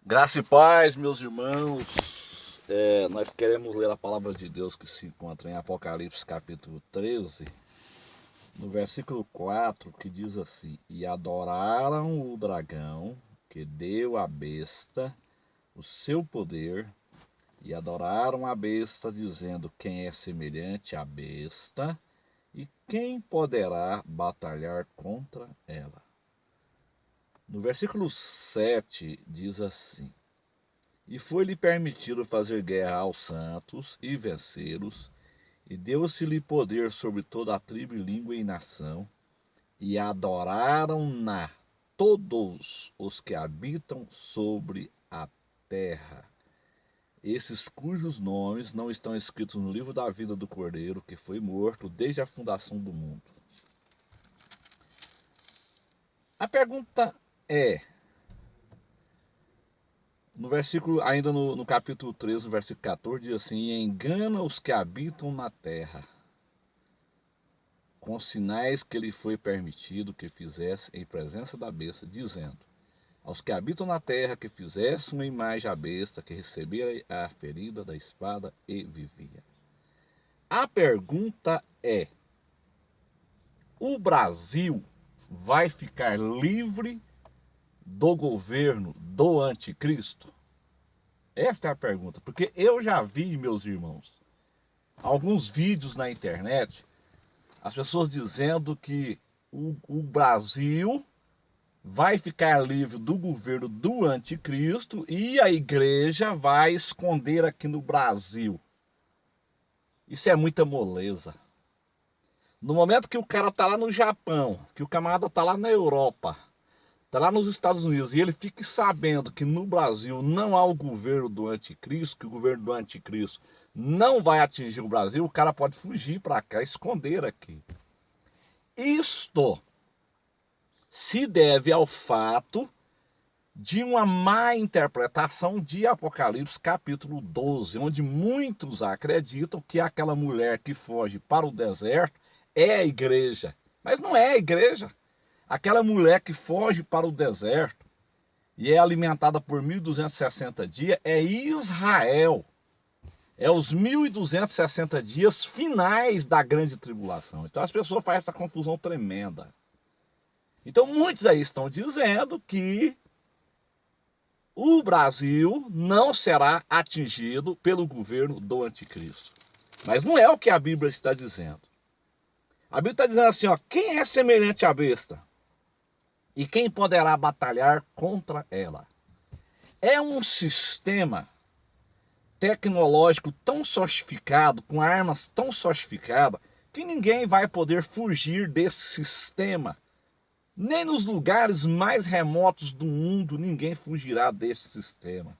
Graça e paz, meus irmãos. Nós queremos ler a palavra de Deus que se encontra em Apocalipse capítulo 13, no versículo 4, que diz assim: E adoraram o dragão que deu à besta o seu poder, e adoraram a besta, dizendo: Quem é semelhante à besta, e quem poderá batalhar contra ela? No versículo 7 diz assim: E foi-lhe permitido fazer guerra aos santos e vencê-los, e deu-se-lhe poder sobre toda a tribo, língua e nação, e adoraram-na todos os que habitam sobre a terra. Esses cujos nomes não estão escritos no livro da vida do Cordeiro, que foi morto desde a fundação do mundo. A pergunta é, no versículo, ainda no capítulo 13, no versículo 14, diz assim: engana os que habitam na terra, com sinais que lhe foi permitido que fizesse em presença da besta, dizendo: aos que habitam na terra que fizesse uma imagem à besta, que recebera a ferida da espada e vivia. A pergunta é: o Brasil vai ficar livre do governo do anticristo? Esta é a pergunta, porque eu já vi, meus irmãos, alguns vídeos na internet, as pessoas dizendo que o Brasil vai ficar livre do governo do anticristo e a igreja vai esconder aqui no Brasil. Isso é muita moleza. No momento que o cara tá lá no Japão, que o camarada tá lá na Europa, tá lá nos Estados Unidos, e ele fique sabendo que no Brasil não há o governo do anticristo, que o governo do anticristo não vai atingir o Brasil, o cara pode fugir para cá, esconder aqui. Isto se deve ao fato de uma má interpretação de Apocalipse capítulo 12, onde muitos acreditam que aquela mulher que foge para o deserto é a igreja, mas não é a igreja. Aquela mulher que foge para o deserto e é alimentada por 1260 dias é Israel. É os 1260 dias finais da grande tribulação. Então as pessoas fazem essa confusão tremenda. Então muitos aí estão dizendo que o Brasil não será atingido pelo governo do anticristo. Mas não é o que a Bíblia está dizendo. A Bíblia está dizendo assim, ó, quem é semelhante à besta? E quem poderá batalhar contra ela? É um sistema tecnológico tão sofisticado, com armas tão sofisticadas, que ninguém vai poder fugir desse sistema. Nem nos lugares mais remotos do mundo ninguém fugirá desse sistema.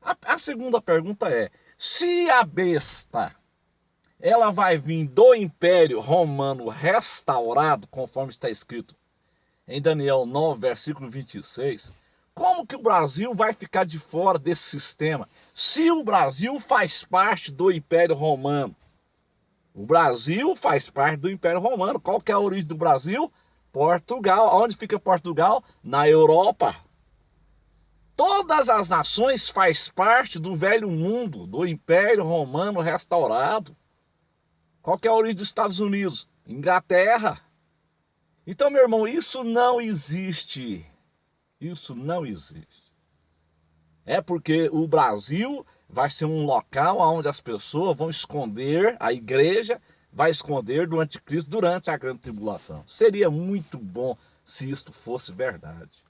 A segunda pergunta é: se a besta ela vai vir do Império Romano restaurado, conforme está escrito em Daniel 9, versículo 26, como que o Brasil vai ficar de fora desse sistema? Se o Brasil faz parte do Império Romano. O Brasil faz parte do Império Romano. Qual que é a origem do Brasil? Portugal. Onde fica Portugal? Na Europa. Todas as nações fazem parte do velho mundo, do Império Romano restaurado. Qual que é a origem dos Estados Unidos? Inglaterra. Então, meu irmão, isso não existe. Isso não existe. É porque o Brasil vai ser um local onde as pessoas vão esconder, a igreja vai esconder do anticristo durante a grande tribulação. Seria muito bom se isto fosse verdade.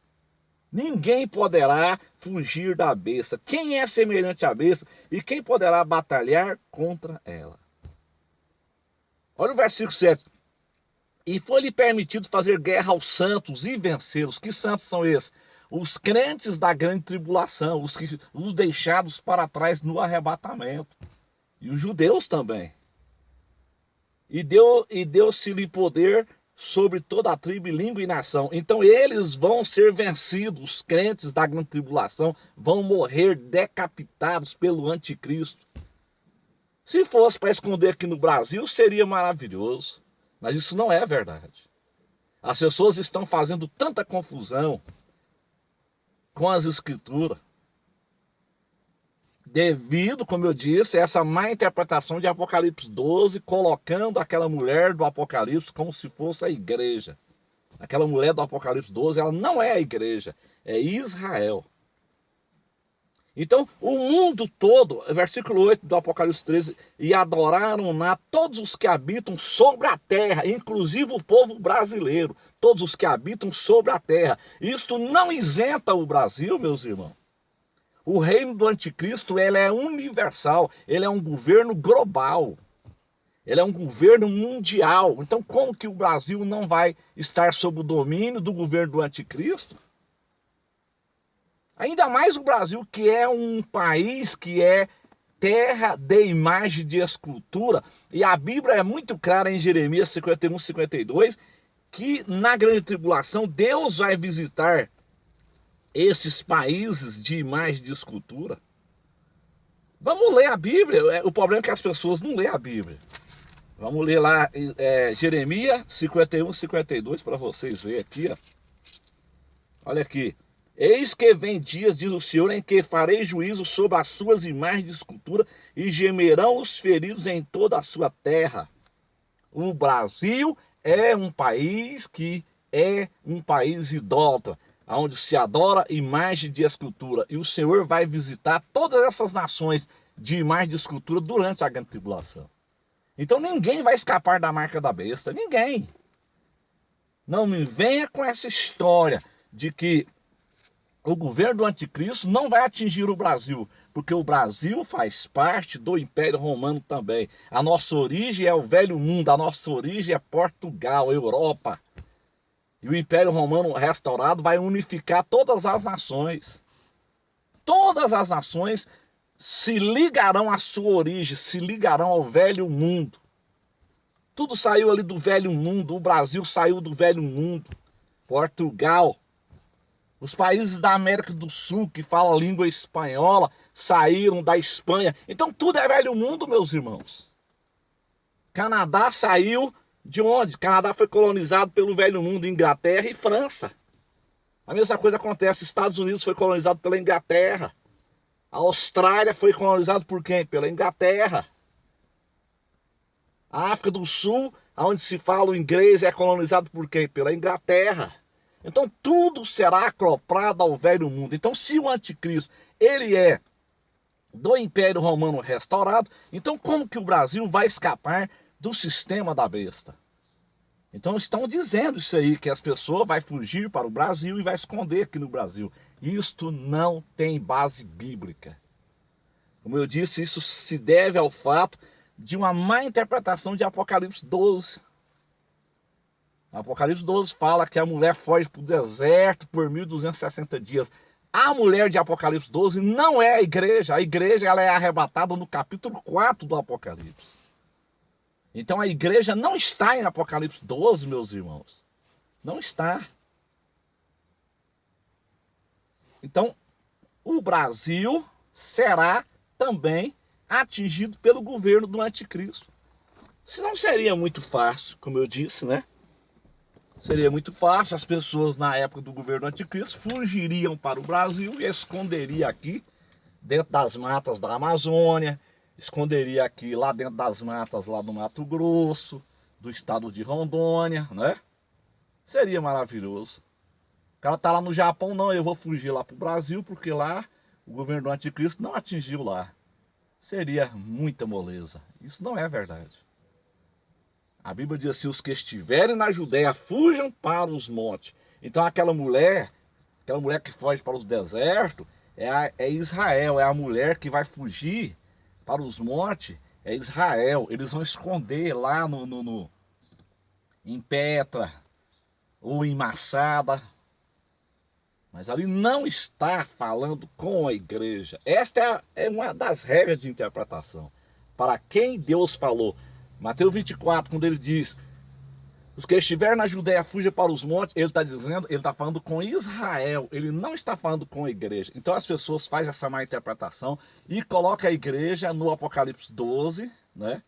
Ninguém poderá fugir da besta. Quem é semelhante à besta e quem poderá batalhar contra ela? Olha o versículo 7. E foi-lhe permitido fazer guerra aos santos e vencê-los. Que santos são esses? Os crentes da grande tribulação, os deixados para trás no arrebatamento. E os judeus também. E deu-se-lhe poder sobre toda a tribo, língua e nação. Então eles vão ser vencidos. Os crentes da grande tribulação vão morrer decapitados pelo anticristo. Se fosse para esconder aqui no Brasil, seria maravilhoso. Mas isso não é verdade. As pessoas estão fazendo tanta confusão com as escrituras. Devido, como eu disse, a essa má interpretação de Apocalipse 12, colocando aquela mulher do Apocalipse como se fosse a igreja. Aquela mulher do Apocalipse 12, ela não é a igreja, é Israel. Então, o mundo todo, versículo 8 do Apocalipse 13, e adoraram na todos os que habitam sobre a terra, inclusive o povo brasileiro, todos os que habitam sobre a terra. Isto não isenta o Brasil, meus irmãos. O reino do anticristo, ele é universal, ele é um governo global, ele é um governo mundial. Então, como que o Brasil não vai estar sob o domínio do governo do anticristo? Ainda mais o Brasil, que é um país que é terra de imagem de escultura. E a Bíblia é muito clara em Jeremias 51, 52, que na grande tribulação Deus vai visitar esses países de imagem de escultura. Vamos ler a Bíblia. O problema é que as pessoas não lêem a Bíblia. Vamos ler lá Jeremias 51, 52 para vocês verem aqui. Ó. Olha aqui. Eis que vem dias, diz o Senhor, em que farei juízo sobre as suas imagens de escultura e gemerão os feridos em toda a sua terra. O Brasil é um país que é um país idólatra, onde se adora imagem de escultura. E o Senhor vai visitar todas essas nações de imagem de escultura durante a grande tribulação. Então ninguém vai escapar da marca da besta, ninguém. Não me venha com essa história de que o governo do anticristo não vai atingir o Brasil, porque o Brasil faz parte do Império Romano também. A nossa origem é o velho mundo, a nossa origem é Portugal, Europa. E o Império Romano restaurado vai unificar todas as nações. Todas as nações se ligarão à sua origem, se ligarão ao velho mundo. Tudo saiu ali do velho mundo, o Brasil saiu do velho mundo. Portugal. Os países da América do Sul que falam a língua espanhola saíram da Espanha. Então tudo é velho mundo, meus irmãos. Canadá saiu de onde? Canadá foi colonizado pelo velho mundo, Inglaterra e França. A mesma coisa acontece, Estados Unidos foi colonizado pela Inglaterra. A Austrália foi colonizado por quem? Pela Inglaterra. A África do Sul, onde se fala o inglês, é colonizado por quem? Pela Inglaterra. Então tudo será acoplado ao velho mundo. Então se o anticristo, ele é do Império Romano restaurado, então como que o Brasil vai escapar do sistema da besta? Então estão dizendo isso aí, que as pessoas vão fugir para o Brasil e vai esconder aqui no Brasil. Isto não tem base bíblica. Como eu disse, isso se deve ao fato de uma má interpretação de Apocalipse 12. Apocalipse 12 fala que a mulher foge para o deserto por 1260 dias. A mulher de Apocalipse 12 não é a igreja. A igreja ela é arrebatada no capítulo 4 do Apocalipse. Então a igreja não está em Apocalipse 12, meus irmãos. Não está. Então o Brasil será também atingido pelo governo do anticristo. Se não seria muito fácil, como eu disse, né? Seria muito fácil, as pessoas na época do governo anticristo fugiriam para o Brasil e esconderiam aqui dentro das matas da Amazônia, esconderia aqui lá dentro das matas lá do Mato Grosso, do estado de Rondônia, né? Seria maravilhoso. O cara tá lá no Japão, não, eu vou fugir lá para o Brasil porque lá o governo do anticristo não atingiu lá. Seria muita moleza. Isso não é verdade. A Bíblia diz assim, os que estiverem na Judéia fujam para os montes. Então aquela mulher que foge para os desertos, é Israel, é a mulher que vai fugir para os montes, é Israel. Eles vão esconder lá em Petra ou em Massada. Mas ali não está falando com a igreja. Esta é uma das regras de interpretação. Para quem Deus falou. Mateus 24, quando ele diz, os que estiverem na Judéia fujam para os montes, ele está dizendo, ele está falando com Israel, ele não está falando com a igreja. Então as pessoas fazem essa má interpretação e colocam a igreja no Apocalipse 12, né?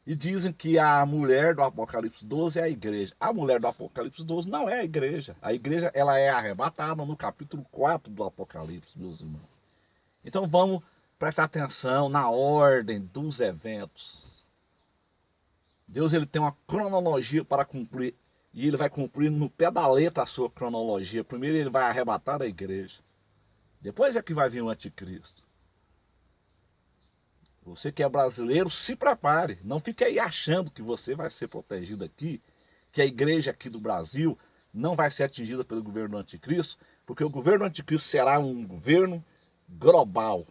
E dizem que a mulher do Apocalipse 12 é a igreja. A mulher do Apocalipse 12 não é a igreja. A igreja, ela é arrebatada no capítulo 4 do Apocalipse, meus irmãos. Então vamos prestar atenção na ordem dos eventos. Deus, ele tem uma cronologia para cumprir. E ele vai cumprir no pé da letra a sua cronologia. Primeiro ele vai arrebatar a igreja. Depois é que vai vir o anticristo. Você que é brasileiro, se prepare. Não fique aí achando que você vai ser protegido aqui, que a igreja aqui do Brasil não vai ser atingida pelo governo do anticristo, porque o governo do anticristo será um governo global.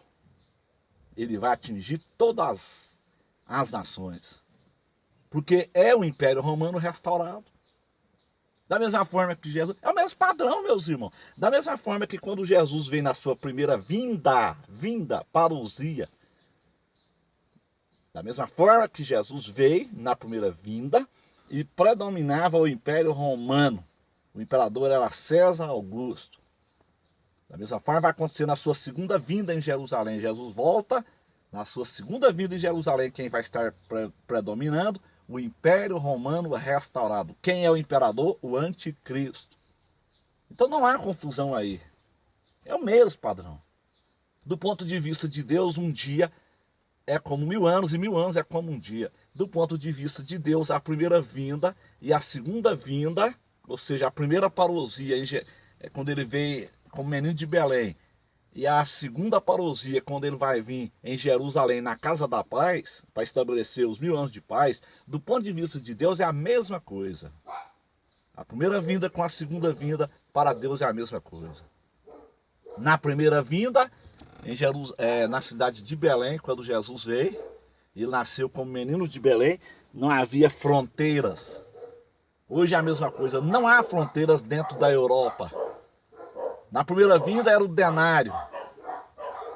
Ele vai atingir todas as nações. Porque é o Império Romano restaurado. Da mesma forma que Jesus... É o mesmo padrão, meus irmãos. Da mesma forma que quando Jesus vem na sua primeira parousia, da mesma forma que Jesus veio na primeira vinda e predominava o Império Romano. O imperador era César Augusto. Da mesma forma vai acontecer na sua segunda vinda em Jerusalém. Jesus volta, na sua segunda vinda em Jerusalém, quem vai estar predominando? O Império Romano restaurado. Quem é o imperador? O anticristo. Então não há confusão aí. É o mesmo padrão. Do ponto de vista de Deus, um dia é como 1000 anos e 1000 anos é como um dia. Do ponto de vista de Deus, a primeira vinda e a segunda vinda, ou seja, a primeira parousia, quando ele veio como menino de Belém, e a segunda parousia, quando ele vai vir em Jerusalém, na casa da paz, para estabelecer os 1000 anos de paz, do ponto de vista de Deus é a mesma coisa. A primeira vinda com a segunda vinda, para Deus é a mesma coisa. Na primeira vinda, na cidade de Belém, quando Jesus veio, ele nasceu como menino de Belém, não havia fronteiras. Hoje é a mesma coisa, não há fronteiras dentro da Europa. Na primeira vinda era o denário.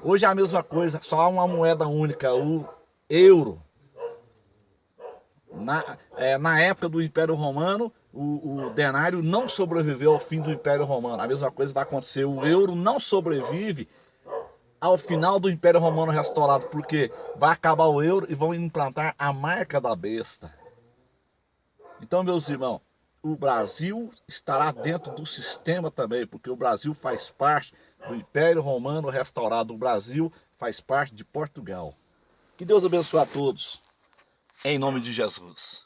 Hoje é a mesma coisa, só há uma moeda única, o euro. Na época do Império Romano, o denário não sobreviveu ao fim do Império Romano. A mesma coisa vai acontecer, o euro não sobrevive ao final do Império Romano restaurado, porque vai acabar o euro e vão implantar a marca da besta. Então, meus irmãos, o Brasil estará dentro do sistema também, porque o Brasil faz parte do Império Romano restaurado. O Brasil faz parte de Portugal. Que Deus abençoe a todos, em nome de Jesus.